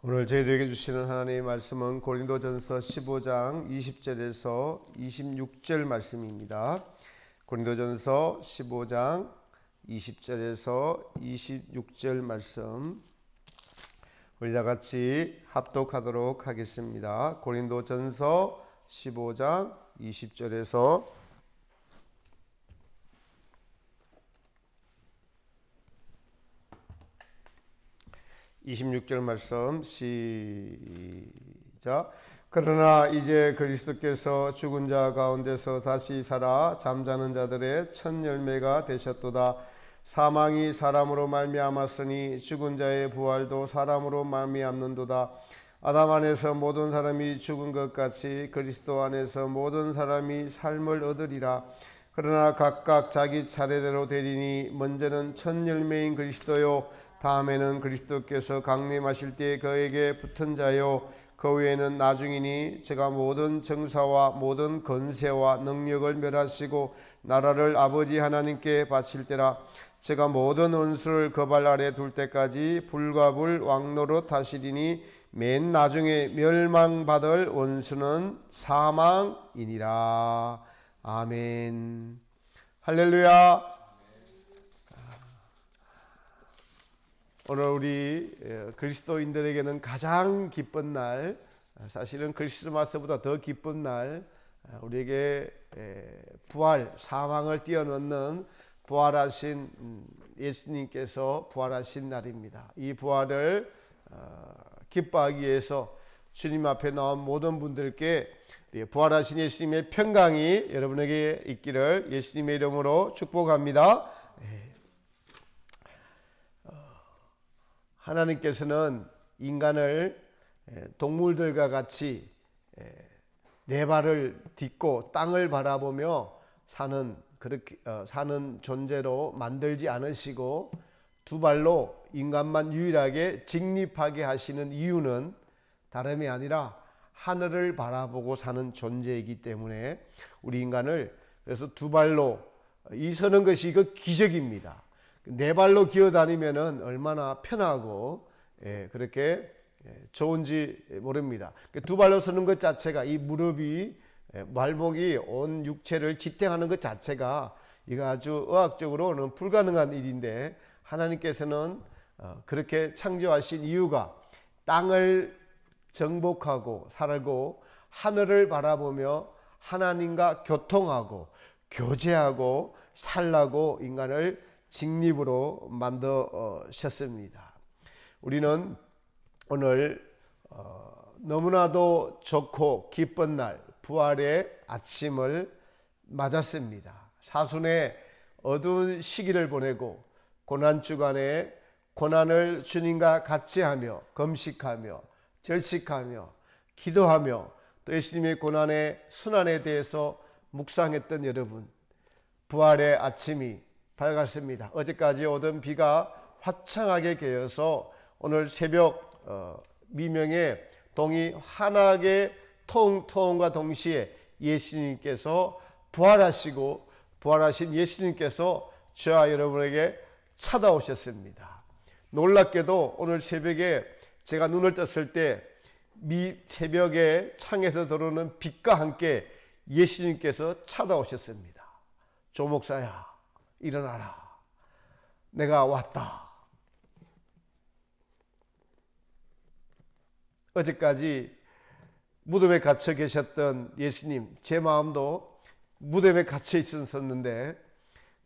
오늘 저희들에게 주시는 하나님의 말씀은 고린도전서 15장 20절에서 26절 말씀입니다. 고린도전서 15장 20절에서 26절 말씀 우리 다 같이 합독하도록 하겠습니다. 고린도전서 15장 20절에서 26절 말씀 시작. 그러나 이제 그리스도께서 죽은 자 가운데서 다시 살아 잠자는 자들의 첫 열매가 되셨도다. 사망이 사람으로 말미암았으니 죽은 자의 부활도 사람으로 말미암는도다. 아담 안에서 모든 사람이 죽은 것 같이 그리스도 안에서 모든 사람이 삶을 얻으리라. 그러나 각각 자기 차례대로 되리니 먼저는 첫 열매인 그리스도요, 다음에는 그리스도께서 강림하실 때 그에게 붙은 자요, 그 외에는 나중이니 제가 모든 정사와 모든 권세와 능력을 멸하시고 나라를 아버지 하나님께 바칠 때라. 제가 모든 원수를 그 발 아래 둘 때까지 불과 불 왕노릇 하시리니 맨 나중에 멸망받을 원수는 사망이니라. 아멘. 할렐루야. 오늘 우리 그리스도인들에게는 가장 기쁜 날, 사실은 크리스마스보다 더 기쁜 날, 우리에게 부활, 사망을 뛰어넘는 부활하신 예수님께서 부활하신 날입니다. 이 부활을 기뻐하기 위해서 주님 앞에 나온 모든 분들께 부활하신 예수님의 평강이 여러분에게 있기를 예수님의 이름으로 축복합니다. 하나님께서는 인간을 동물들과 같이 네 발을 딛고 땅을 바라보며 사는 존재로 만들지 않으시고 두 발로 인간만 유일하게 직립하게 하시는 이유는 다름이 아니라 하늘을 바라보고 사는 존재이기 때문에 우리 인간을 그래서 두 발로 서는 것이 그 기적입니다. 네 발로 기어다니면은 얼마나 편하고 그렇게 좋은지 모릅니다. 두 발로 서는 것 자체가, 이 무릎이 발목이 온 육체를 지탱하는 것 자체가 이거 아주 의학적으로는 불가능한 일인데, 하나님께서는 그렇게 창조하신 이유가 땅을 정복하고 살고 하늘을 바라보며 하나님과 교통하고 교제하고 살라고 인간을 직립으로 만드셨습니다. 우리는 오늘 너무나도 좋고 기쁜 날, 부활의 아침을 맞았습니다. 사순의 어두운 시기를 보내고 고난주간에 고난을 주님과 같이 하며 금식하며 절식하며 기도하며 또 예수님의 고난의 순환에 대해서 묵상했던 여러분, 부활의 아침이 밝았습니다. 어제까지 오던 비가 화창하게 개어서 오늘 새벽 미명에 동이 환하게 통통과 동시에 예수님께서 부활하시고 부활하신 예수님께서 저와 여러분에게 찾아오셨습니다. 놀랍게도 오늘 새벽에 제가 눈을 떴을 때 새벽에 창에서 들어오는 빛과 함께 예수님께서 찾아오셨습니다. 조 목사야, 일어나라. 내가 왔다. 어제까지 무덤에 갇혀 계셨던 예수님, 제 마음도 무덤에 갇혀 있었는데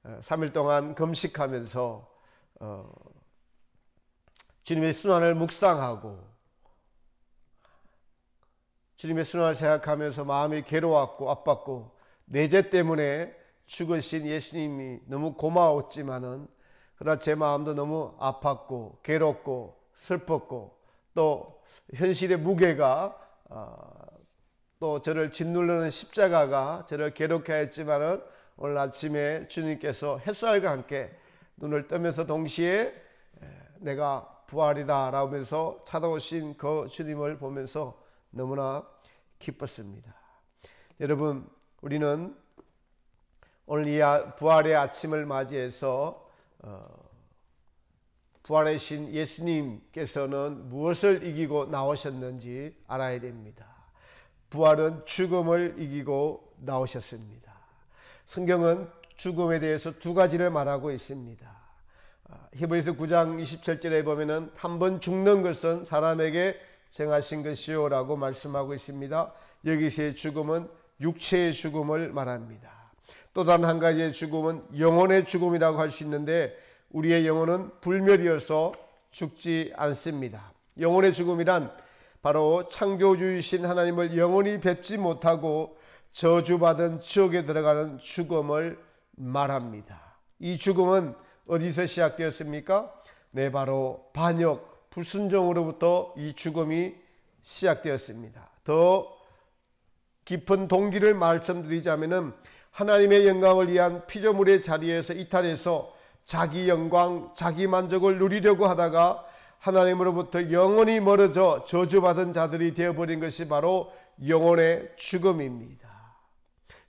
3일 동안 금식하면서 주님의 순환을 묵상하고 주님의 순환을 생각하면서 마음이 괴로웠고 아팠고 내 죄 때문에 죽으신 예수님이 너무 고마웠지만은 그러나 제 마음도 너무 아팠고 괴롭고 슬펐고 또 현실의 무게가 또 저를 짓누르는 십자가가 저를 괴롭게 했지만은 오늘 아침에 주님께서 햇살과 함께 눈을 뜨면서 동시에 내가 부활이다 라면서 찾아오신 그 주님을 보면서 너무나 기뻤습니다. 여러분, 우리는 오늘 이 부활의 아침을 맞이해서 부활의 신 예수님께서는 무엇을 이기고 나오셨는지 알아야 됩니다. 부활은 죽음을 이기고 나오셨습니다. 성경은 죽음에 대해서 두 가지를 말하고 있습니다. 히브리서 9장 27절에 보면은 한 번 죽는 것은 사람에게 정하신 것이요 라고 말씀하고 있습니다. 여기서의 죽음은 육체의 죽음을 말합니다. 또 다른 한 가지의 죽음은 영혼의 죽음이라고 할 수 있는데 우리의 영혼은 불멸이어서 죽지 않습니다. 영혼의 죽음이란 바로 창조주이신 하나님을 영원히 뵙지 못하고 저주받은 지옥에 들어가는 죽음을 말합니다. 이 죽음은 어디서 시작되었습니까? 네, 바로 반역, 불순종으로부터 이 죽음이 시작되었습니다. 더 깊은 동기를 말씀드리자면은 하나님의 영광을 위한 피조물의 자리에서 이탈해서 자기 영광, 자기 만족을 누리려고 하다가 하나님으로부터 영원히 멀어져 저주받은 자들이 되어버린 것이 바로 영혼의 죽음입니다.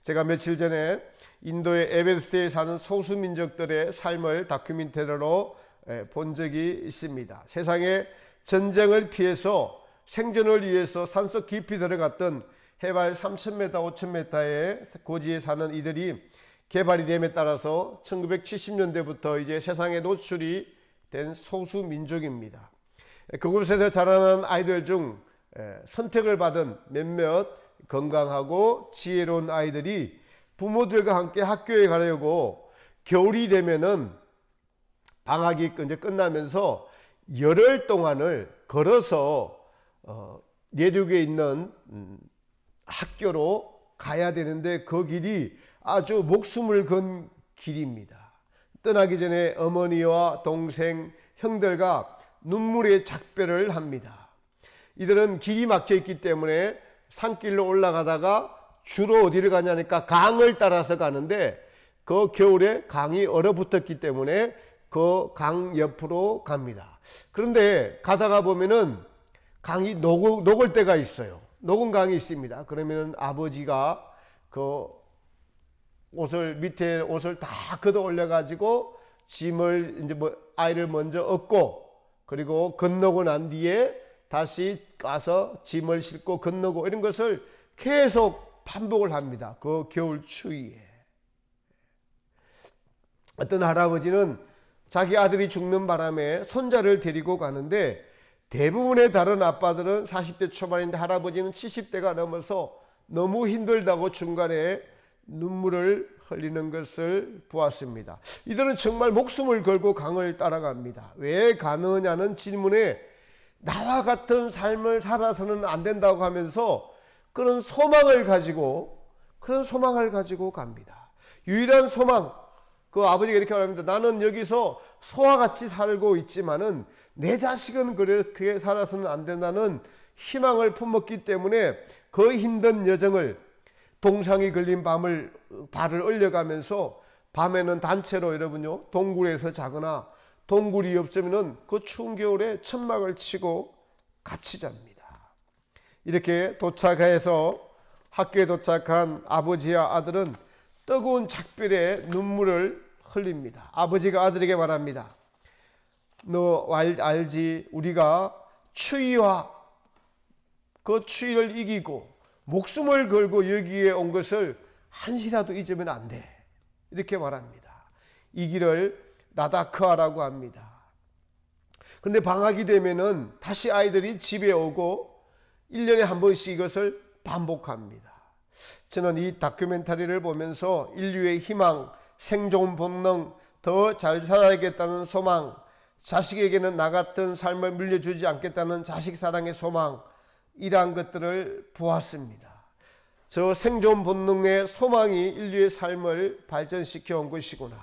제가 며칠 전에 인도의 에베레스트에 사는 소수민족들의 삶을 다큐멘터리로 본 적이 있습니다. 세상에 전쟁을 피해서 생존을 위해서 산속 깊이 들어갔던 해발 3,000m, 5,000m의 고지에 사는 이들이 개발이 됨에 따라서 1970년대부터 이제 세상에 노출이 된 소수 민족입니다. 그곳에서 자라난 아이들 중 선택을 받은 몇몇 건강하고 지혜로운 아이들이 부모들과 함께 학교에 가려고 겨울이 되면은 방학이 이제 끝나면서 열흘 동안을 걸어서 내륙에 있는 학교로 가야 되는데 그 길이 아주 목숨을 건 길입니다. 떠나기 전에 어머니와 동생, 형들과 눈물의 작별을 합니다. 이들은 길이 막혀 있기 때문에 산길로 올라가다가 주로 어디를 가냐니까 강을 따라서 가는데 그 겨울에 강이 얼어붙었기 때문에 그 강 옆으로 갑니다. 그런데 가다가 보면은 강이 녹을 때가 있어요. 녹은 강이 있습니다. 그러면 아버지가 그 밑에 옷을 다 걷어 올려 가지고 짐을 이제 아이를 먼저 얻고 그리고 건너고 난 뒤에 다시 가서 짐을 싣고 건너고 이런 것을 계속 반복을 합니다. 그 겨울 추위에. 어떤 할아버지는 자기 아들이 죽는 바람에 손자를 데리고 가는데 대부분의 다른 아빠들은 40대 초반인데 할아버지는 70대가 넘어서 너무 힘들다고 중간에 눈물을 흘리는 것을 보았습니다. 이들은 정말 목숨을 걸고 강을 따라갑니다. 왜 가느냐는 질문에 나와 같은 삶을 살아서는 안 된다고 하면서 그런 소망을 가지고 갑니다. 유일한 소망, 그 아버지가 이렇게 말합니다. 나는 여기서 소와 같이 살고 있지만은 내 자식은 그렇게 살아서는 안 된다는 희망을 품었기 때문에 그 힘든 여정을 동상이 걸린 발을 얼려가면서 밤에는 단체로 여러분요 동굴에서 자거나 동굴이 없으면은 그 추운 겨울에 천막을 치고 같이 잡니다. 이렇게 도착해서 학교에 도착한 아버지와 아들은 뜨거운 작별에 눈물을 흘립니다. 아버지가 아들에게 말합니다. 너 알지? 우리가 추위와 그 추위를 이기고 목숨을 걸고 여기에 온 것을 한시라도 잊으면 안 돼. 이렇게 말합니다. 이 길을 나다크아라고 합니다. 그런데 방학이 되면은 다시 아이들이 집에 오고 1년에 한 번씩 이것을 반복합니다. 저는 이 다큐멘터리를 보면서 인류의 희망, 생존 본능, 더 잘 살아야겠다는 소망, 자식에게는 나 같은 삶을 물려주지 않겠다는 자식 사랑의 소망, 이러한 것들을 보았습니다. 저 생존 본능의 소망이 인류의 삶을 발전시켜 온 것이구나.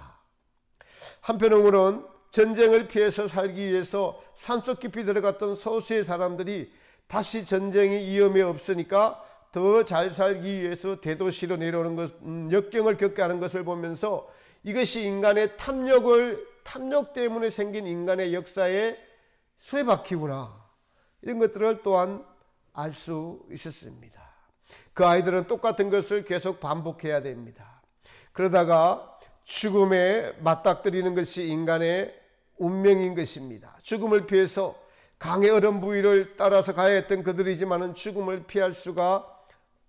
한편으로는 전쟁을 피해서 살기 위해서 산속 깊이 들어갔던 소수의 사람들이 다시 전쟁이 위험이 없으니까 더 잘 살기 위해서 대도시로 내려오는 것, 역경을 겪게 하는 것을 보면서 이것이 인간의 탐욕 때문에 생긴 인간의 역사의 수레바퀴구나. 이런 것들을 또한 알 수 있었습니다. 그 아이들은 똑같은 것을 계속 반복해야 됩니다. 그러다가 죽음에 맞닥뜨리는 것이 인간의 운명인 것입니다. 죽음을 피해서 강의 얼음 부위를 따라서 가야 했던 그들이지만은 죽음을 피할 수가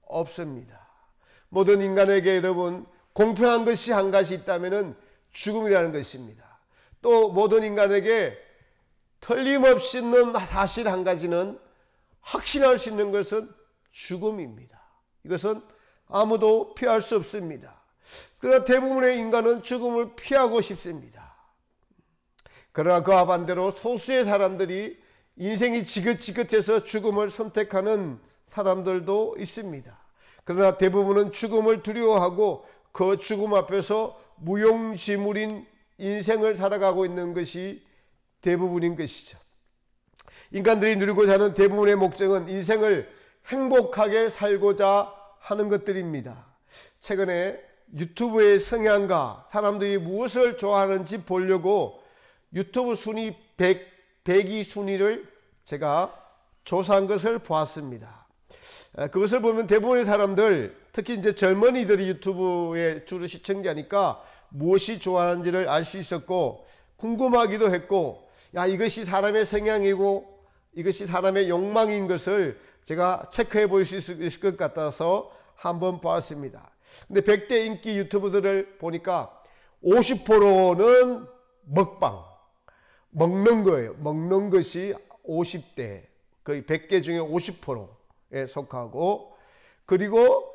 없습니다. 모든 인간에게 여러분 공평한 것이 한 가지 있다면은 죽음이라는 것입니다. 또 모든 인간에게 틀림없이 있는 사실 한 가지는 확신할 수 있는 것은 죽음입니다. 이것은 아무도 피할 수 없습니다. 그러나 대부분의 인간은 죽음을 피하고 싶습니다. 그러나 그와 반대로 소수의 사람들이 인생이 지긋지긋해서 죽음을 선택하는 사람들도 있습니다. 그러나 대부분은 죽음을 두려워하고 그 죽음 앞에서 무용지물인 인생을 살아가고 있는 것이 대부분인 것이죠. 인간들이 누리고자 하는 대부분의 목적은 인생을 행복하게 살고자 하는 것들입니다. 최근에 유튜브의 성향과 사람들이 무엇을 좋아하는지 보려고 유튜브 순위 100위 순위를 제가 조사한 것을 보았습니다. 그것을 보면 대부분의 사람들, 특히 이제 젊은이들이 유튜브의 주로 시청자니까 무엇이 좋아하는지를 알 수 있었고 궁금하기도 했고, 야, 이것이 사람의 성향이고 이것이 사람의 욕망인 것을 제가 체크해 볼 수 있을 것 같아서 한번 보았습니다. 근데 100대 인기 유튜버들을 보니까 50%는 먹방, 먹는 거예요. 먹는 것이 50대, 거의 100개 중에 50%에 속하고, 그리고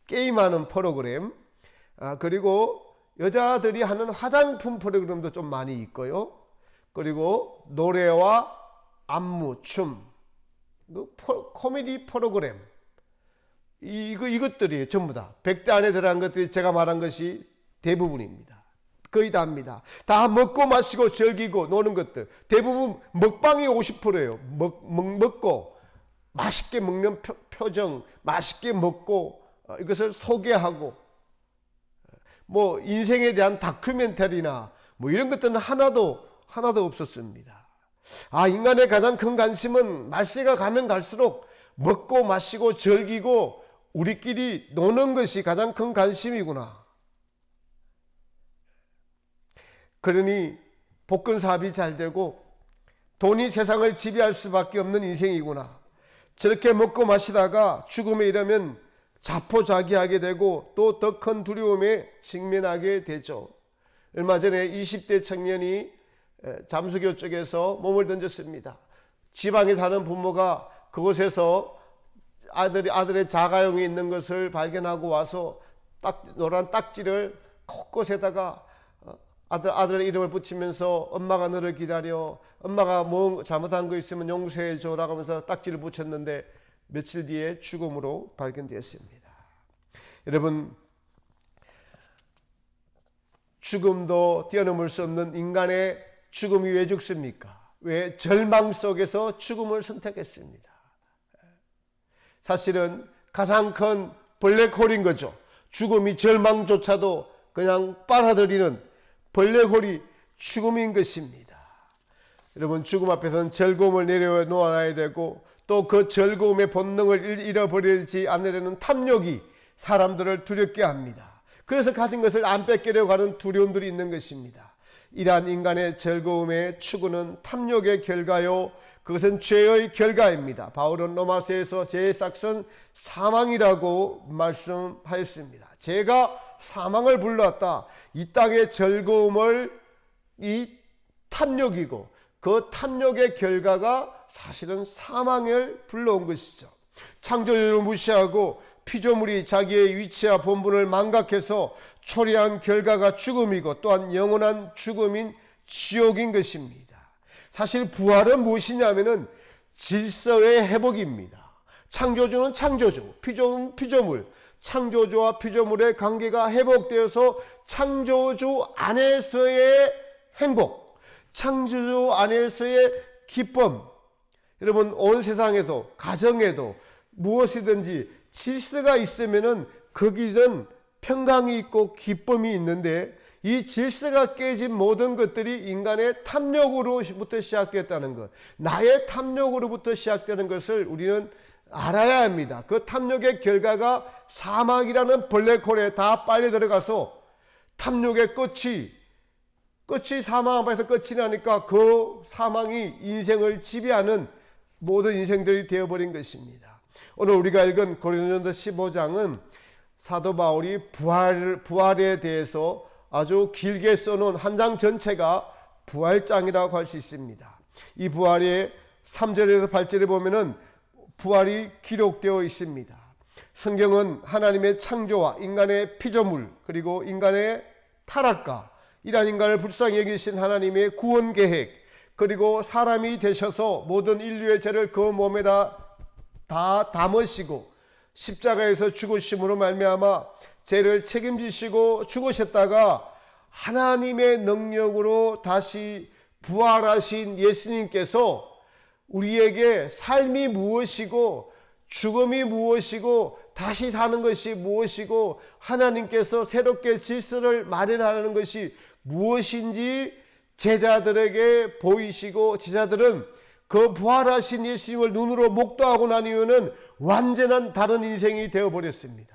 게임하는 프로그램, 그리고 여자들이 하는 화장품 프로그램도 좀 많이 있고요. 그리고 노래와 안무, 춤, 코미디 프로그램, 이것들이 전부 다 100대 안에 들어간 것들이 제가 말한 것이 대부분입니다. 거의 다 합니다. 다 먹고 마시고 즐기고 노는 것들. 대부분 먹방이 50%예요. 먹고 맛있게 먹는 표정, 맛있게 먹고 이것을 소개하고, 뭐 인생에 대한 다큐멘터리나 뭐 이런 것들은 하나도 없었습니다. 인간의 가장 큰 관심은 말세가 가면 갈수록 먹고 마시고 즐기고 우리끼리 노는 것이 가장 큰 관심이구나. 그러니 복권 사업이 잘 되고 돈이 세상을 지배할 수밖에 없는 인생이구나. 저렇게 먹고 마시다가 죽음에 이르면 자포자기하게 되고 또 더 큰 두려움에 직면하게 되죠. 얼마 전에 20대 청년이 잠수교 쪽에서 몸을 던졌습니다. 지방에 사는 부모가 그곳에서 아들의 자가용이 있는 것을 발견하고 와서 노란 딱지를 곳곳에다가 아들의 이름을 붙이면서 엄마가 너를 기다려, 엄마가 뭐 잘못한 거 있으면 용서해 줘라고 하면서 딱지를 붙였는데 며칠 뒤에 죽음으로 발견되었습니다. 여러분, 죽음도 뛰어넘을 수 없는 인간의 죽음이 왜 죽습니까? 왜 절망 속에서 죽음을 선택했습니다. 사실은 가장 큰 블랙홀인 거죠. 죽음이 절망조차도 그냥 빨아들이는 블랙홀이 죽음인 것입니다. 여러분, 죽음 앞에서는 즐거움을 내려놓아야 되고 또 그 즐거움의 본능을 잃어버리지 않으려는 탐욕이 사람들을 두렵게 합니다. 그래서 가진 것을 안 뺏기려고 하는 두려움들이 있는 것입니다. 이러한 인간의 즐거움의 추구는 탐욕의 결과요, 그것은 죄의 결과입니다. 바울은 로마서에서 죄의 삭은 사망이라고 말씀하였습니다. 죄가 사망을 불러왔다. 이 땅의 즐거움을 이 탐욕이고 그 탐욕의 결과가 사실은 사망을 불러온 것이죠. 창조주를 무시하고 피조물이 자기의 위치와 본분을 망각해서 초래한 결과가 죽음이고 또한 영원한 죽음인 지옥인 것입니다. 사실 부활은 무엇이냐면은 질서의 회복입니다. 창조주는 창조주, 피조물은 피조물, 창조주와 피조물의 관계가 회복되어서 창조주 안에서의 행복, 창조주 안에서의 기쁨. 여러분, 온 세상에도 가정에도 무엇이든지 질서가 있으면은 거기는 평강이 있고 기쁨이 있는데 이 질서가 깨진 모든 것들이 인간의 탐욕으로부터 시작됐다는 것, 나의 탐욕으로부터 시작되는 것을 우리는 알아야 합니다. 그 탐욕의 결과가 사망이라는 블랙홀에 다 빨려 들어가서 탐욕의 끝이 끝이 사망 앞에서 끝이 나니까 그 사망이 인생을 지배하는 모든 인생들이 되어버린 것입니다. 오늘 우리가 읽은 고린도전서 15장은 사도 바울이 부활에 대해서 아주 길게 써놓은 한 장 전체가 부활장이라고 할 수 있습니다. 이 부활의 3절에서 8절에 보면은 부활이 기록되어 있습니다. 성경은 하나님의 창조와 인간의 피조물 그리고 인간의 타락과 이러한 인간을 불쌍히 여기신 하나님의 구원 계획 그리고 사람이 되셔서 모든 인류의 죄를 그 몸에다 다 담으시고 십자가에서 죽으심으로 말미암아 죄를 책임지시고 죽으셨다가 하나님의 능력으로 다시 부활하신 예수님께서 우리에게 삶이 무엇이고 죽음이 무엇이고 다시 사는 것이 무엇이고 하나님께서 새롭게 질서를 마련하는 것이 무엇인지 제자들에게 보이시고 제자들은 그 부활하신 예수님을 눈으로 목도하고 난 이후는 완전한 다른 인생이 되어버렸습니다.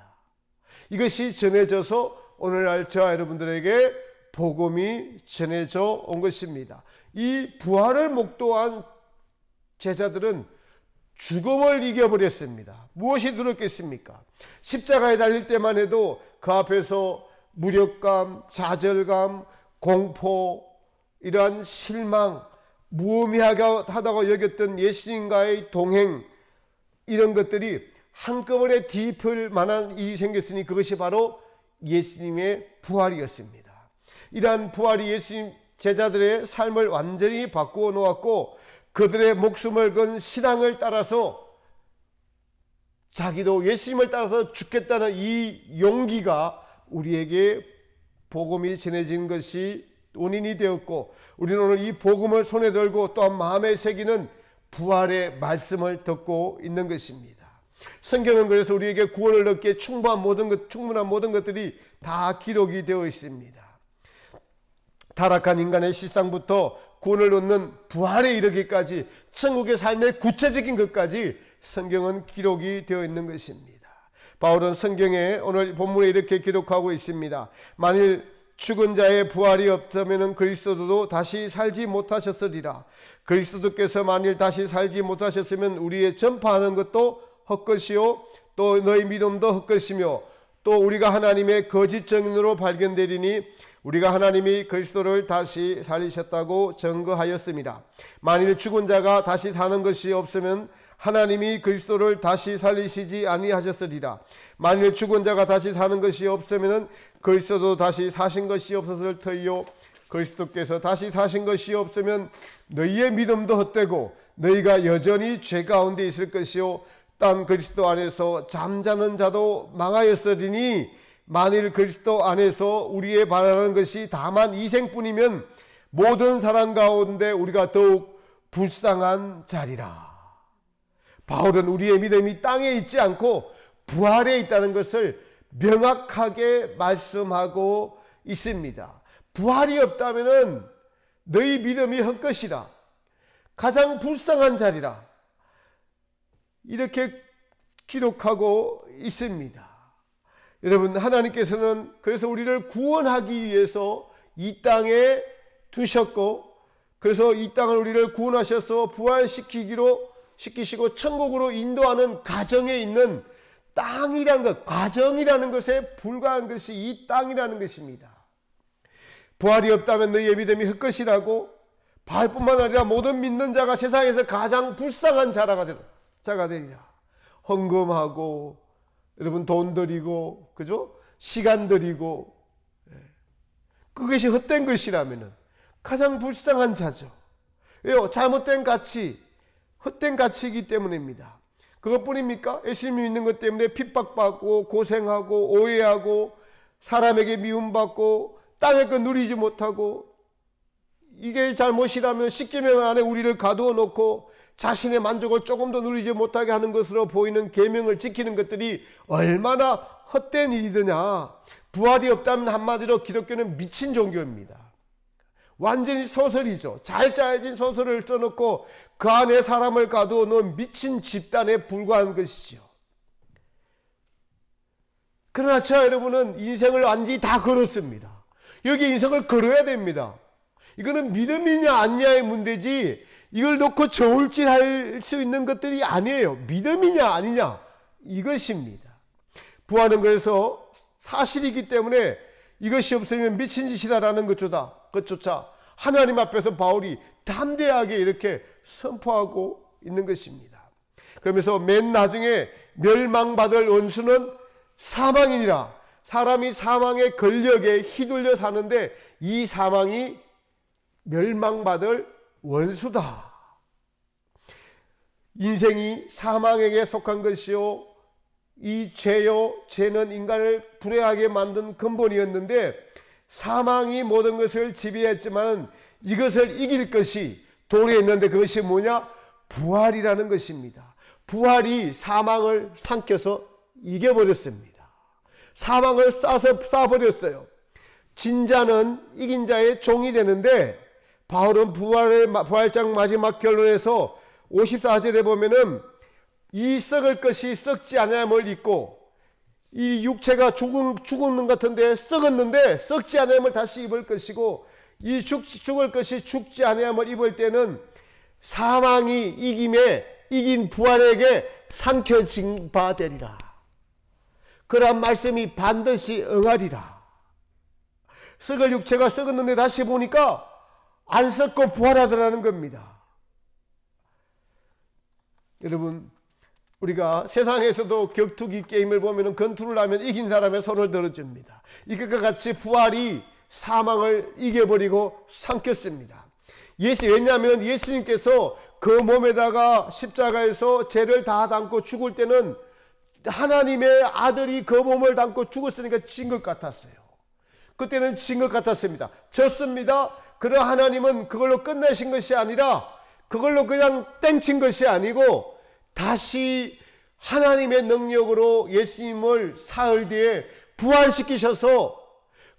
이것이 전해져서 오늘날 저와 여러분들에게 복음이 전해져 온 것입니다. 이 부활을 목도한 제자들은 죽음을 이겨버렸습니다. 무엇이 두렵겠습니까? 십자가에 달릴 때만 해도 그 앞에서 무력감, 좌절감, 공포, 이러한 실망, 무의미하다고 여겼던 예수님과의 동행 이런 것들이 한꺼번에 뒤집힐 만한 일이 생겼으니 그것이 바로 예수님의 부활이었습니다. 이러한 부활이 예수님 제자들의 삶을 완전히 바꾸어 놓았고 그들의 목숨을 건 신앙을 따라서 자기도 예수님을 따라서 죽겠다는 이 용기가 우리에게 복음이 전해진 것이 원인이 되었고 우리는 오늘 이 복음을 손에 들고 또한 마음에 새기는 부활의 말씀을 듣고 있는 것입니다. 성경은 그래서 우리에게 구원을 얻기에 충분한 모든 것들이 다 기록이 되어 있습니다. 타락한 인간의 실상부터 구원을 얻는 부활에 이르기까지 천국의 삶의 구체적인 것까지 성경은 기록이 되어 있는 것입니다. 바울은 성경에 오늘 본문에 이렇게 기록하고 있습니다. 만일 죽은 자의 부활이 없다면 그리스도도 다시 살지 못하셨으리라. 그리스도께서 만일 다시 살지 못하셨으면 우리의 전파하는 것도 헛것이요 또 너희 믿음도 헛것이며 또 우리가 하나님의 거짓 증인으로 발견되리니 우리가 하나님이 그리스도를 다시 살리셨다고 증거하였습니다. 만일 죽은 자가 다시 사는 것이 없으면 하나님이 그리스도를 다시 살리시지 아니하셨으리라. 만일 죽은 자가 다시 사는 것이 없으면 그리스도도 다시 사신 것이 없었을 터이요 그리스도께서 다시 사신 것이 없으면 너희의 믿음도 헛되고 너희가 여전히 죄 가운데 있을 것이요 딴 그리스도 안에서 잠자는 자도 망하였으리니 만일 그리스도 안에서 우리의 바라는 것이 다만 이생뿐이면 모든 사람 가운데 우리가 더욱 불쌍한 자리라. 바울은 우리의 믿음이 땅에 있지 않고 부활에 있다는 것을 명확하게 말씀하고 있습니다. 부활이 없다면 너희 믿음이 헛것이다. 가장 불쌍한 자리라. 이렇게 기록하고 있습니다. 여러분 하나님께서는 그래서 우리를 구원하기 위해서 이 땅에 두셨고 그래서 이 땅을 우리를 구원하셔서 부활시키시고 천국으로 인도하는 과정에 있는 땅이라는 것, 과정이라는 것에 불과한 것이 이 땅이라는 것입니다. 부활이 없다면 너희의 믿음이 헛것이라고 바울뿐만 아니라 모든 믿는 자가 세상에서 가장 불쌍한 자가 되리라. 헌금하고 여러분 돈 들이고 그죠? 시간 들이고 그것이 헛된 것이라면 가장 불쌍한 자죠. 왜요? 잘못된 가치, 헛된 가치이기 때문입니다. 그것뿐입니까? 예수님 믿는 것 때문에 핍박받고 고생하고 오해하고 사람에게 미움받고 땅의 것 누리지 못하고 이게 잘못이라면 10계명 안에 우리를 가두어 놓고 자신의 만족을 조금 더 누리지 못하게 하는 것으로 보이는 계명을 지키는 것들이 얼마나 헛된 일이더냐. 부활이 없다면 한마디로 기독교는 미친 종교입니다. 완전히 소설이죠. 잘 짜여진 소설을 써놓고 그 안에 사람을 가두어 놓은 미친 집단에 불과한 것이죠. 그러나 저 여러분은 인생을 완전히 다 걸었습니다. 여기 인생을 걸어야 됩니다. 이거는 믿음이냐 아니냐의 문제지 이걸 놓고 저울질할 수 있는 것들이 아니에요. 믿음이냐 아니냐 이것입니다. 부활은 그래서 사실이기 때문에 이것이 없으면 미친 짓이다라는 것조차 하나님 앞에서 바울이 담대하게 이렇게 선포하고 있는 것입니다. 그러면서 맨 나중에 멸망받을 원수는 사망이니라. 사람이 사망의 권력에 휘둘려 사는데 이 사망이 멸망받을 원수다. 인생이 사망에게 속한 것이요, 이 죄는 인간을 불행하게 만든 근본이었는데 사망이 모든 것을 지배했지만 이것을 이길 것이 도래했는데 그것이 뭐냐? 부활이라는 것입니다. 부활이 사망을 삼켜서 이겨버렸습니다. 사망을 쏴버렸어요. 진자는 이긴 자의 종이 되는데 바울은 부활장 마지막 결론에서 54절에 보면은 이 썩을 것이 썩지 아니함을 입고, 이 육체가 죽은 같은데 썩었는데 썩지 아니함을 다시 입을 것이고, 이 죽을 것이 죽지 아니함을 입을 때는 사망이 이긴 부활에게 삼켜진 바 되리라. 그러한 말씀이 반드시 응하리라. 썩을 육체가 썩었는데 다시 보니까 안 썩고 부활하더라는 겁니다. 여러분, 우리가 세상에서도 격투기 게임을 보면 권투를 하면 이긴 사람의 손을 들어줍니다. 이것과 같이 부활이 사망을 이겨버리고 삼켰습니다. 왜냐하면 예수님께서 그 몸에다가 십자가에서 죄를 다 담고 죽을 때는 하나님의 아들이 그 몸을 담고 죽었으니까 진 것 같았어요. 그때는 진 것 같았습니다. 졌습니다. 그러나 하나님은 그걸로 끝내신 것이 아니라, 그걸로 그냥 땡친 것이 아니고 다시 하나님의 능력으로 예수님을 사흘 뒤에 부활시키셔서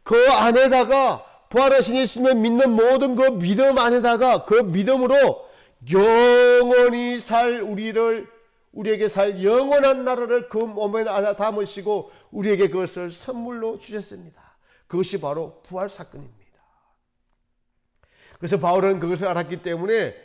그 안에다가, 부활하신 예수님을 믿는 모든 그 믿음 안에다가 그 믿음으로 영원히 살 우리에게 살 영원한 나라를 그 몸에 담으시고 우리에게 그것을 선물로 주셨습니다. 그것이 바로 부활 사건입니다. 그래서 바울은 그것을 알았기 때문에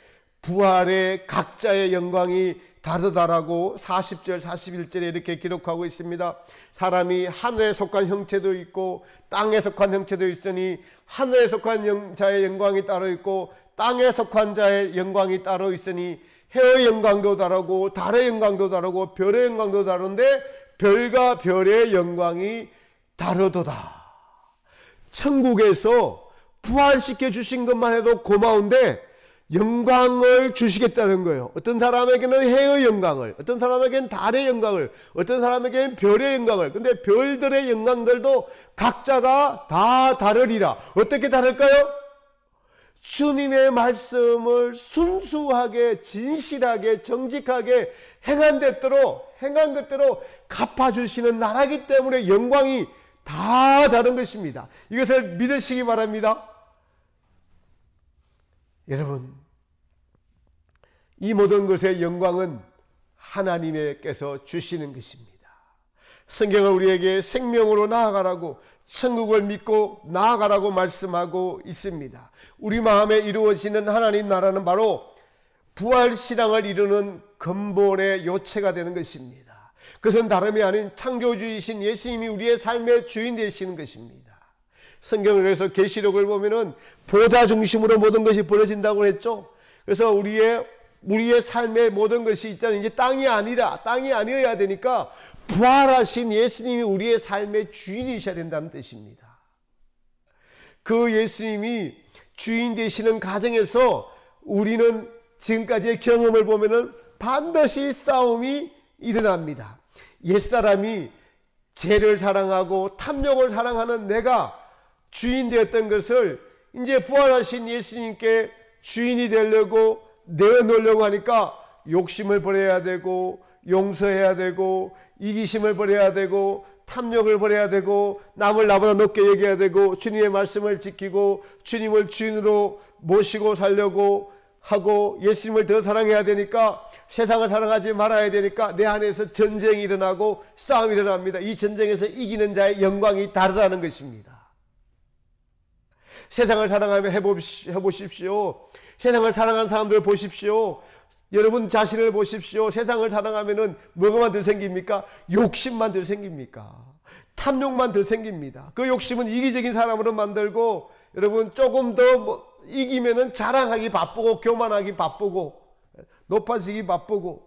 부활의 각자의 영광이 다르다라고 40절 41절에 이렇게 기록하고 있습니다. 사람이 하늘에 속한 형체도 있고 땅에 속한 형체도 있으니 하늘에 속한 자의 영광이 따로 있고 땅에 속한 자의 영광이 따로 있으니 해의 영광도 다르고 달의 영광도 다르고 별의 영광도 다른데 별과 별의 영광이 다르도다. 천국에서 부활시켜 주신 것만 해도 고마운데 영광을 주시겠다는 거예요. 어떤 사람에게는 해의 영광을, 어떤 사람에게는 달의 영광을, 어떤 사람에게는 별의 영광을. 근데 별들의 영광들도 각자가 다 다르리라. 어떻게 다를까요? 주님의 말씀을 순수하게, 진실하게, 정직하게 행한 것대로 갚아주시는 나라이기 때문에 영광이 다 다른 것입니다. 이것을 믿으시기 바랍니다. 여러분, 이 모든 것의 영광은 하나님께서 주시는 것입니다. 성경은 우리에게 생명으로 나아가라고, 천국을 믿고 나아가라고 말씀하고 있습니다. 우리 마음에 이루어지는 하나님 나라는 바로 부활신앙을 이루는 근본의 요체가 되는 것입니다. 그것은 다름이 아닌 창조주이신 예수님이 우리의 삶의 주인 되시는 것입니다. 성경을 그래서 계시록을 보면은 보좌 중심으로 모든 것이 벌어진다고 했죠. 그래서 우리의 삶의 모든 것이 있잖아요. 이제 땅이 아니어야 되니까 부활하신 예수님이 우리의 삶의 주인이셔야 된다는 뜻입니다. 그 예수님이 주인 되시는 가정에서 우리는 지금까지의 경험을 보면은 반드시 싸움이 일어납니다. 옛사람이 죄를 사랑하고 탐욕을 사랑하는 내가 주인 되었던 것을 이제 부활하신 예수님께 주인이 되려고 내어놓으려고 하니까 욕심을 버려야 되고, 용서해야 되고, 이기심을 버려야 되고, 탐욕을 버려야 되고, 남을 나보다 높게 여겨야 되고, 주님의 말씀을 지키고 주님을 주인으로 모시고 살려고 하고, 예수님을 더 사랑해야 되니까, 세상을 사랑하지 말아야 되니까 내 안에서 전쟁이 일어나고 싸움이 일어납니다. 이 전쟁에서 이기는 자의 영광이 다르다는 것입니다. 세상을 사랑하며 해보십시오. 세상을 사랑하는 사람들 보십시오. 여러분 자신을 보십시오. 세상을 사랑하면은 뭐가만 더 생깁니까? 욕심만 더 생깁니까? 탐욕만 더 생깁니다. 그 욕심은 이기적인 사람으로 만들고, 여러분 조금 더 이기면은 자랑하기 바쁘고, 교만하기 바쁘고, 높아지기 바쁘고,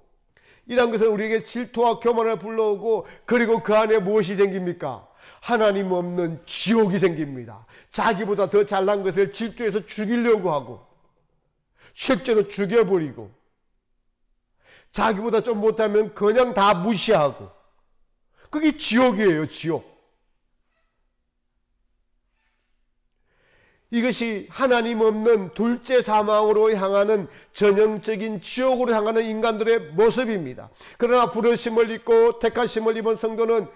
이런 것은 우리에게 질투와 교만을 불러오고, 그리고 그 안에 무엇이 생깁니까? 하나님 없는 지옥이 생깁니다. 자기보다 더 잘난 것을 질투해서 죽이려고 하고, 실제로 죽여버리고, 자기보다 좀 못하면 그냥 다 무시하고, 그게 지옥이에요, 지옥. 이것이 하나님 없는 둘째 사망으로 향하는 전형적인 지옥으로 향하는 인간들의 모습입니다. 그러나 부르심을 입고 택하심을 입은 성도는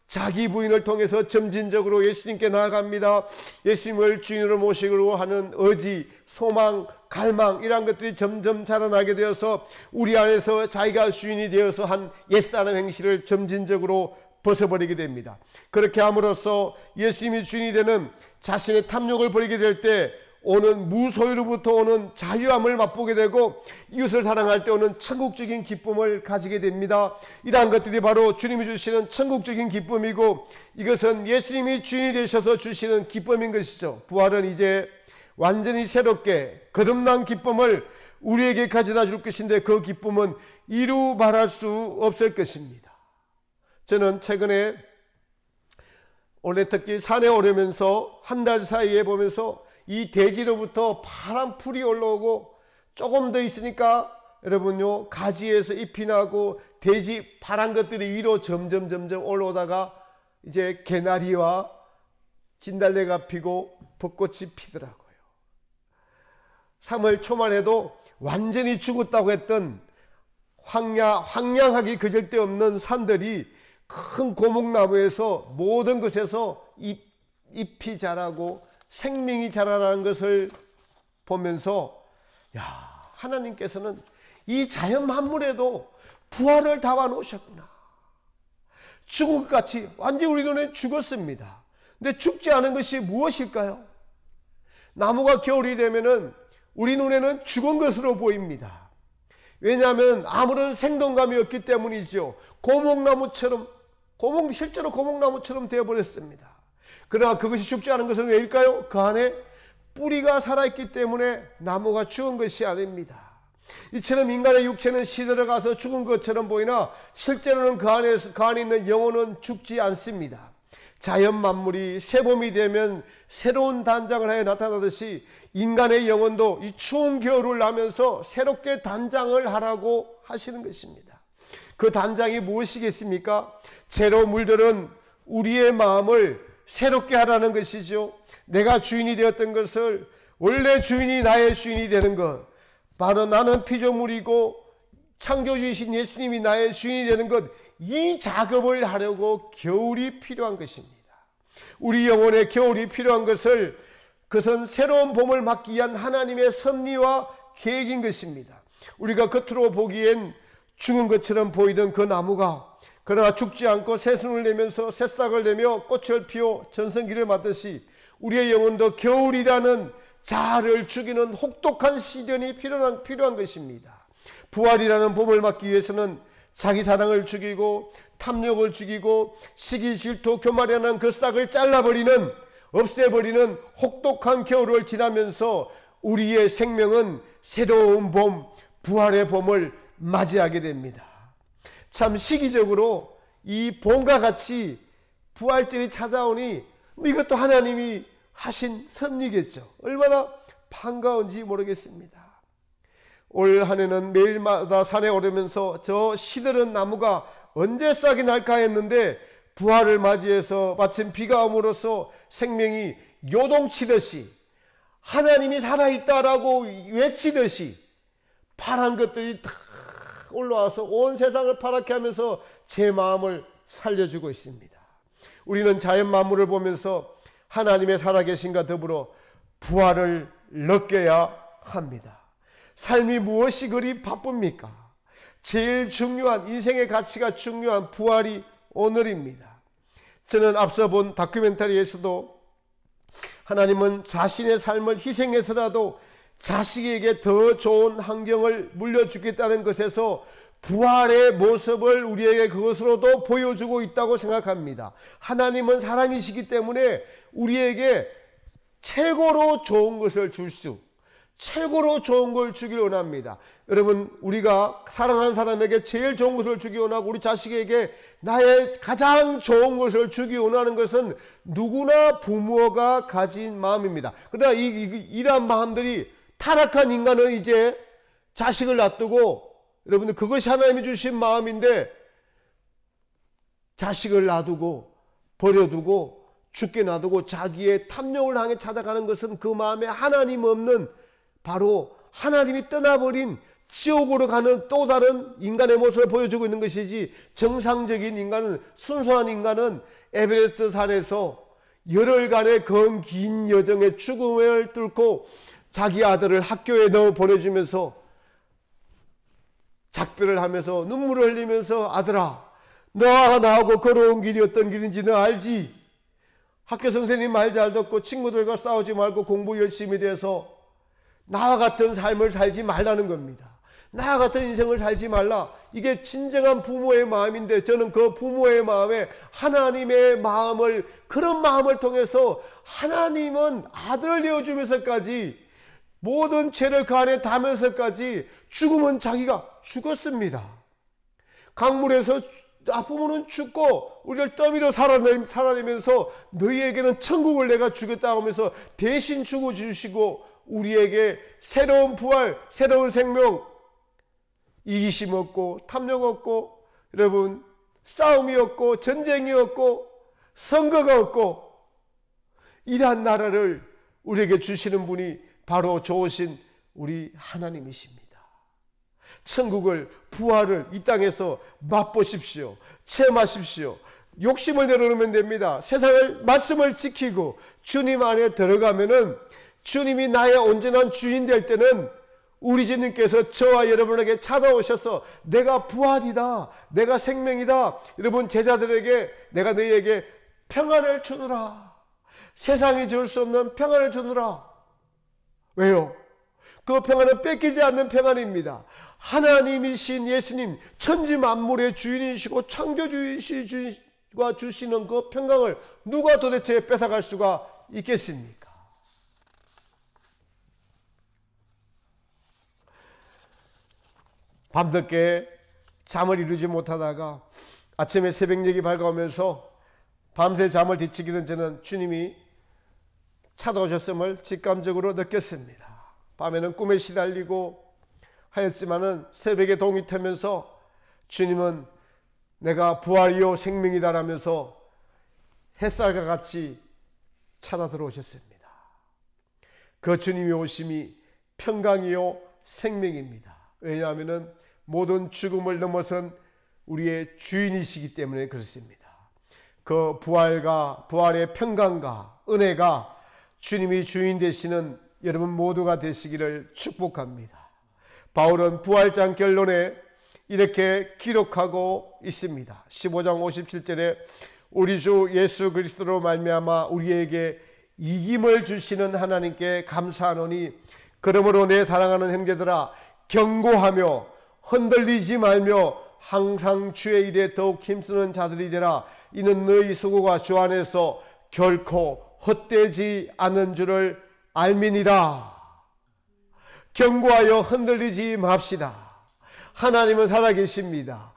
자기 부인을 통해서 점진적으로 예수님께 나아갑니다. 예수님을 주인으로 모시고 하는 의지, 소망, 갈망, 이러한 것들이 점점 자라나게 되어서 우리 안에서 자기가 주인이 되어서 한 옛사람 행실을 점진적으로 벗어버리게 됩니다. 그렇게 함으로써 예수님이 주인이 되는 자신의 탐욕을 버리게 될 때 오는 무소유로부터 오는 자유함을 맛보게 되고, 이웃을 사랑할 때 오는 천국적인 기쁨을 가지게 됩니다. 이러한 것들이 바로 주님이 주시는 천국적인 기쁨이고, 이것은 예수님이 주인이 되셔서 주시는 기쁨인 것이죠. 부활은 이제 완전히 새롭게 거듭난 기쁨을 우리에게 가져다 줄 것인데, 그 기쁨은 이루 말할 수 없을 것입니다. 저는 최근에 올해 특히 산에 오르면서 한 달 사이에 보면서 이 대지로부터 파란 풀이 올라오고, 조금 더 있으니까 여러분요, 가지에서 잎이 나고 대지 파란 것들이 위로 점점 올라오다가 이제 개나리와 진달래가 피고 벚꽃이 피더라고요. 3월 초만 해도 완전히 죽었다고 했던 황량하기 그절데없는 산들이 큰 고목나무에서 모든 것에서 잎이 자라고 생명이 자라나는 것을 보면서, 야, 하나님께서는 이 자연 만물에도 부활을 담아 놓으셨구나. 죽은 것 같이 완전히 우리 눈에 죽었습니다. 근데 죽지 않은 것이 무엇일까요? 나무가 겨울이 되면은 우리 눈에는 죽은 것으로 보입니다. 왜냐하면 아무런 생동감이 없기 때문이죠. 실제로 고목나무처럼 되어버렸습니다. 그러나 그것이 죽지 않은 것은 왜일까요? 그 안에 뿌리가 살아있기 때문에 나무가 죽은 것이 아닙니다. 이처럼 인간의 육체는 시들어가서 죽은 것처럼 보이나 실제로는 그 안에 있는 영혼은 죽지 않습니다. 자연 만물이 새봄이 되면 새로운 단장을 하여 나타나듯이 인간의 영혼도 이 추운 겨울을 나면서 새롭게 단장을 하라고 하시는 것입니다. 그 단장이 무엇이겠습니까? 죄로 물들은 우리의 마음을 새롭게 하라는 것이죠. 내가 주인이 되었던 것을, 원래 주인이 나의 주인이 되는 것, 바로 나는 피조물이고 창조주이신 예수님이 나의 주인이 되는 것, 이 작업을 하려고 겨울이 필요한 것입니다. 우리 영혼에 겨울이 필요한 그것은 새로운 봄을 맞기 위한 하나님의 섭리와 계획인 것입니다. 우리가 겉으로 보기엔 죽은 것처럼 보이던 그 나무가 그러나 죽지 않고 새순을 내면서 새싹을 내며 꽃을 피워 전성기를 맞듯이 우리의 영혼도 겨울이라는 자아를 죽이는 혹독한 시련이 필요한 것입니다. 부활이라는 봄을 맞기 위해서는 자기 사랑을 죽이고 탐욕을 죽이고 시기, 질투, 교만이라는 그 싹을 잘라버리는, 없애버리는 혹독한 겨울을 지나면서 우리의 생명은 새로운 봄, 부활의 봄을 맞이하게 됩니다. 참 시기적으로 이 봄과 같이 부활절이 찾아오니 이것도 하나님이 하신 섭리겠죠. 얼마나 반가운지 모르겠습니다. 올 한 해는 매일마다 산에 오르면서 저 시들은 나무가 언제 싹이 날까 했는데, 부활을 맞이해서 마침 비가 옴으로써 생명이 요동치듯이, 하나님이 살아있다라고 외치듯이 파란 것들이 다 올라와서 온 세상을 파랗게 하면서 제 마음을 살려주고 있습니다. 우리는 자연 만물을 보면서 하나님의 살아계신과 더불어 부활을 느껴야 합니다. 삶이 무엇이 그리 바쁩니까? 제일 중요한, 인생의 가치가 중요한 부활이 오늘입니다. 저는 앞서 본 다큐멘터리에서도 하나님은 자신의 삶을 희생해서라도 자식에게 더 좋은 환경을 물려주겠다는 것에서 부활의 모습을 우리에게 그것으로도 보여주고 있다고 생각합니다. 하나님은 사랑이시기 때문에 우리에게 최고로 좋은 것을 최고로 좋은 걸 주길 원합니다. 여러분, 우리가 사랑하는 사람에게 제일 좋은 것을 주기 원하고 우리 자식에게 나의 가장 좋은 것을 주기 원하는 것은 누구나 부모가 가진 마음입니다. 그러나 이러한 마음들이 타락한 인간은 이제 자식을 놔두고, 여러분들 그것이 하나님이 주신 마음인데 자식을 놔두고 버려두고 죽게 놔두고 자기의 탐욕을 향해 찾아가는 것은 그 마음에 하나님 없는, 바로 하나님이 떠나버린 지옥으로 가는 또 다른 인간의 모습을 보여주고 있는 것이지, 정상적인 인간은, 순수한 인간은 에베레스트 산에서 열흘간의 긴 여정의 죽음을 뚫고 자기 아들을 학교에 넣어 보내주면서 작별을 하면서 눈물을 흘리면서, 아들아, 너가 나하고 걸어온 길이 어떤 길인지 너 알지? 학교 선생님 말 잘 듣고 친구들과 싸우지 말고 공부 열심히 돼서 나와 같은 삶을 살지 말라는 겁니다. 나와 같은 인생을 살지 말라. 이게 진정한 부모의 마음인데, 저는 그 부모의 마음에 하나님의 마음을, 그런 마음을 통해서 하나님은 아들을 내어주면서까지 모든 죄를 그 안에 담으면서까지 죽으면 자기가 죽었습니다. 강물에서 부모는 죽고 우리를 떠밀어 살아내면서 너희에게는 천국을 내가 주겠다 하면서 대신 죽어주시고 우리에게 새로운 부활, 새로운 생명, 이기심 없고 탐욕 없고, 여러분, 싸움이 없고 전쟁이 없고 선거가 없고, 이러한 나라를 우리에게 주시는 분이 바로 좋으신 우리 하나님이십니다. 천국을, 부활을 이 땅에서 맛보십시오. 체험하십시오. 욕심을 내려놓으면 됩니다. 세상을, 말씀을 지키고 주님 안에 들어가면은, 주님이 나의 온전한 주인 될 때는 우리 주님께서 저와 여러분에게 찾아오셔서 내가 부활이다, 내가 생명이다, 여러분 제자들에게 내가 너희에게 평안을 주노라, 세상이 줄 수 없는 평안을 주노라. 왜요? 그 평안은 뺏기지 않는 평안입니다. 하나님이신 예수님, 천지 만물의 주인이시고 창조주이시가 주시는 그 평강을 누가 도대체 뺏어갈 수가 있겠습니까? 밤늦게 잠을 이루지 못하다가 아침에 새벽녘이 밝아오면서 밤새 잠을 뒤척이던 저는 주님이 찾아오셨음을 직감적으로 느꼈습니다. 밤에는 꿈에 시달리고 하였지만은 새벽에 동이 트면서 주님은 내가 부활이요 생명이다라면서 햇살과 같이 찾아 들어오셨습니다. 그 주님의 오심이 평강이요 생명입니다. 왜냐하면 모든 죽음을 넘어선 우리의 주인이시기 때문에 그렇습니다. 그 부활의 평강과 은혜가 주님이 주인 되시는 여러분 모두가 되시기를 축복합니다. 바울은 부활장 결론에 이렇게 기록하고 있습니다. 15장 57절에 우리 주 예수 그리스도로 말미암아 우리에게 이김을 주시는 하나님께 감사하노니, 그러므로 내 사랑하는 형제들아, 경고하며 흔들리지 말며 항상 주의 일에 더욱 힘쓰는 자들이 되라. 이는 너희 수고가 주 안에서 결코 헛되지 않은 줄을 알미니라. 경고하여 흔들리지 맙시다. 하나님은 살아계십니다.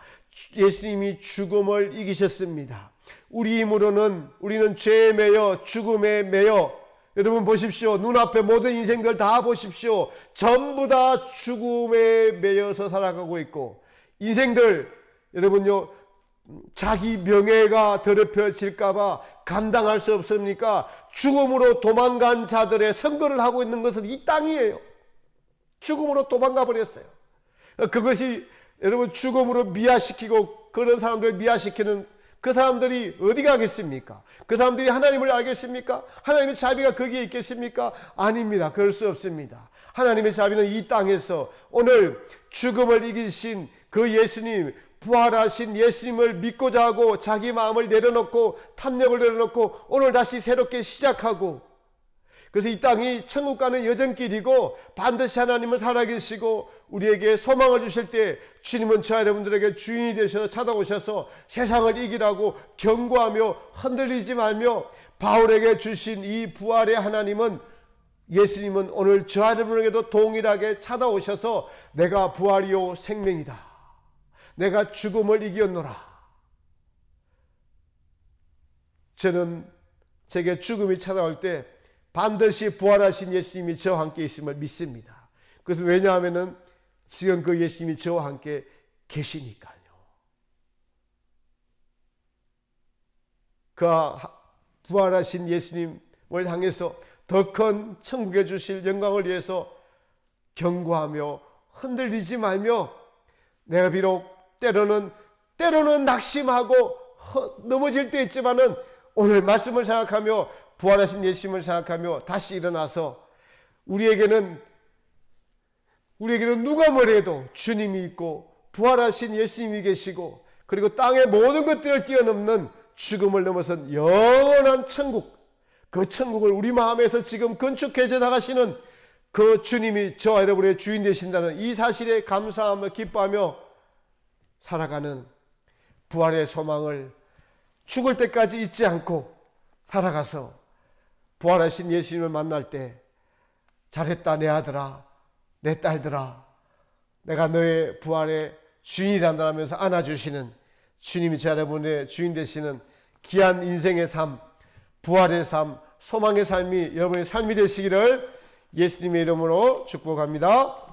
예수님이 죽음을 이기셨습니다. 우리 힘으로는 우리는 죄에 매여 죽음에 매여, 여러분 보십시오. 눈앞에 모든 인생들 다 보십시오. 전부 다 죽음에 매여서 살아가고 있고, 인생들 여러분요, 자기 명예가 더럽혀질까봐 감당할 수 없습니까? 죽음으로 도망간 자들의 선거를 하고 있는 것은 이 땅이에요. 죽음으로 도망가 버렸어요. 그것이 여러분 죽음으로 미화시키고, 그런 사람들을 미화시키는 그 사람들이 어디 가겠습니까? 그 사람들이 하나님을 알겠습니까? 하나님의 자비가 거기에 있겠습니까? 아닙니다. 그럴 수 없습니다. 하나님의 자비는 이 땅에서 오늘 죽음을 이기신 그 예수님, 부활하신 예수님을 믿고자 하고 자기 마음을 내려놓고 탐욕을 내려놓고 오늘 다시 새롭게 시작하고 그래서 이 땅이 천국 가는 여정길이고 반드시 하나님은 살아계시고 우리에게 소망을 주실 때 주님은 저와 여러분들에게 주인이 되셔서 찾아오셔서 세상을 이기라고 경고하며 흔들리지 말며 바울에게 주신 이 부활의 하나님은, 예수님은 오늘 저와 여러분에게도 동일하게 찾아오셔서 내가 부활이요 생명이다, 내가 죽음을 이겼노라. 저는 제게 죽음이 찾아올 때 반드시 부활하신 예수님이 저와 함께 있음을 믿습니다. 그것은 왜냐하면 지금 그 예수님이 저와 함께 계시니까요. 그 부활하신 예수님을 향해서 더 큰 천국에 주실 영광을 위해서 경고하며 흔들리지 말며, 내가 비록 때로는 낙심하고 넘어질 때 있지만은 오늘 말씀을 생각하며 부활하신 예수님을 생각하며 다시 일어나서 우리에게는 누가 뭐래도 주님이 있고 부활하신 예수님이 계시고, 그리고 땅의 모든 것들을 뛰어넘는 죽음을 넘어선 영원한 천국, 그 천국을 우리 마음에서 지금 건축해 나가시는 그 주님이 저와 여러분의 주인 되신다는 이 사실에 감사하며 기뻐하며 살아가는 부활의 소망을 죽을 때까지 잊지 않고 살아가서 부활하신 예수님을 만날 때 잘했다 내 아들아, 내 딸들아, 내가 너의 부활의 주인이 된다면서 안아주시는 주님이 저 여러분의 주인 되시는 귀한 인생의 삶, 부활의 삶, 소망의 삶이 여러분의 삶이 되시기를 예수님의 이름으로 축복합니다.